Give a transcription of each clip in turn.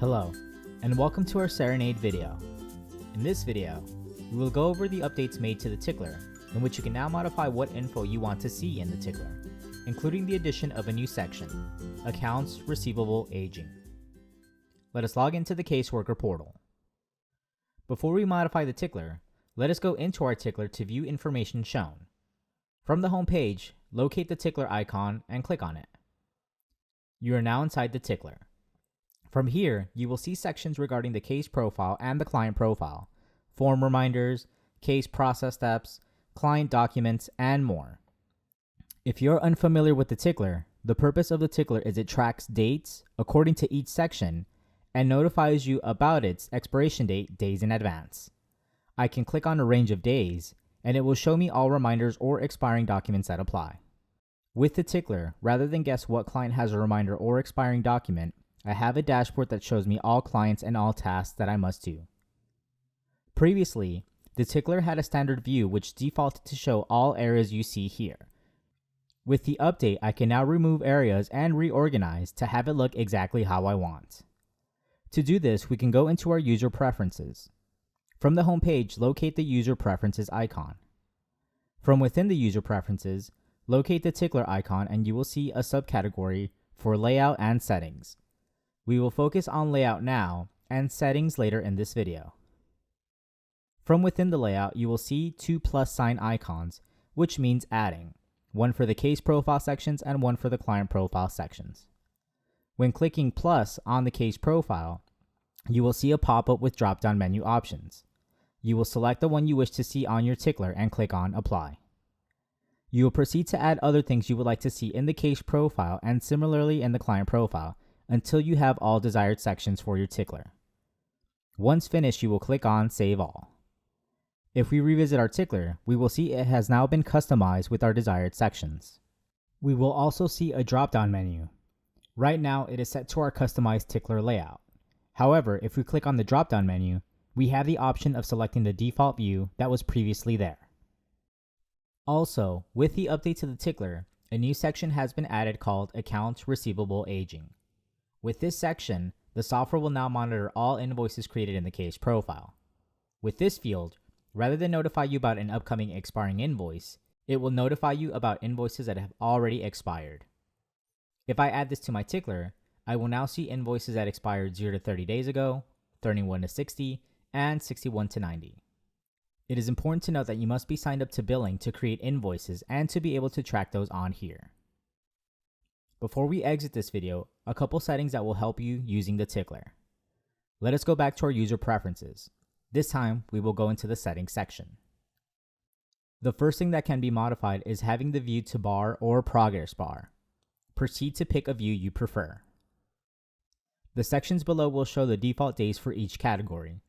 Hello, and welcome to our Cerenade video. In this video, we will go over the updates made to the Tickler, in which you can now modify what info you want to see in the Tickler, including the addition of a new section, Accounts Receivable Aging. Let us log into the Caseworker portal. Before we modify the Tickler, let us go into our Tickler to view information shown. From the home page, locate the Tickler icon and click on it. You are now inside the Tickler. From here, you will see sections regarding the case profile and the client profile, form reminders, case process steps, client documents, and more. If you're unfamiliar with the Tickler, the purpose of the Tickler is it tracks dates according to each section and notifies you about its expiration date days in advance. I can click on a range of days, and it will show me all reminders or expiring documents that apply. With the Tickler, rather than guess what client has a reminder or expiring document, I have a dashboard that shows me all clients and all tasks that I must do. Previously, the Tickler had a standard view which defaulted to show all areas you see here. With the update, I can now remove areas and reorganize to have it look exactly how I want. To do this, we can go into our user preferences. From the home page, locate the user preferences icon. From within the user preferences, locate the Tickler icon and you will see a subcategory for layout and settings. We will focus on layout now and settings later in this video. From within the layout, you will see two plus sign icons, which means adding, one for the case profile sections and one for the client profile sections. When clicking plus on the case profile, you will see a pop-up with drop-down menu options. You will select the one you wish to see on your Tickler and click on Apply. You will proceed to add other things you would like to see in the case profile and similarly in the client profile, until you have all desired sections for your Tickler. Once finished, you will click on Save All. If we revisit our Tickler, we will see it has now been customized with our desired sections. We will also see a drop-down menu. Right now, it is set to our customized Tickler layout. However, if we click on the drop-down menu, we have the option of selecting the default view that was previously there. Also, with the update to the Tickler, a new section has been added called Accounts Receivable Aging. With this section, the software will now monitor all invoices created in the case profile. With this field, rather than notify you about an upcoming expiring invoice, it will notify you about invoices that have already expired. If I add this to my Tickler, I will now see invoices that expired 0 to 30 days ago, 31 to 60, and 61 to 90. It is important to note that you must be signed up to billing to create invoices and to be able to track those on here. Before we exit this video, a couple settings that will help you using the Tickler. Let us go back to our user preferences. This time, we will go into the settings section. The first thing that can be modified is having the view to bar or progress bar. Proceed to pick a view you prefer. The sections below will show the default days for each category.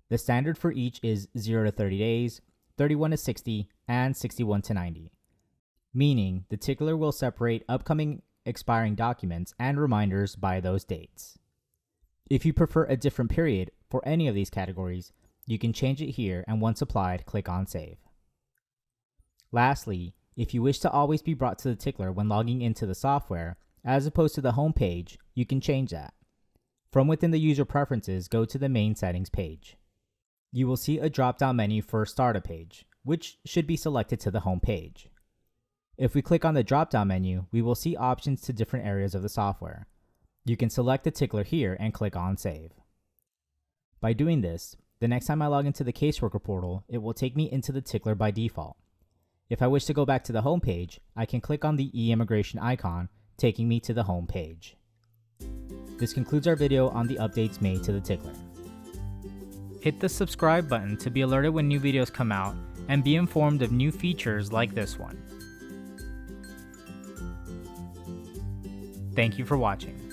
The standard for each is 0 to 30 days, 31 to 60, and 61 to 90. Meaning, the Tickler will separate upcoming expiring documents and reminders by those dates. If you prefer a different period for any of these categories, you can change it here and once applied, click on Save. Lastly, if you wish to always be brought to the Tickler when logging into the software, as opposed to the home page, you can change that. From within the user preferences, go to the main settings page. You will see a drop-down menu for Start a Page, which should be selected to the home page. If we click on the drop-down menu, we will see options to different areas of the software. You can select the Tickler here and click on Save. By doing this, the next time I log into the Caseworker portal, it will take me into the Tickler by default. If I wish to go back to the home page, I can click on the eIMMIGRATION icon, taking me to the home page. This concludes our video on the updates made to the Tickler. Hit the subscribe button to be alerted when new videos come out and be informed of new features like this one. Thank you for watching.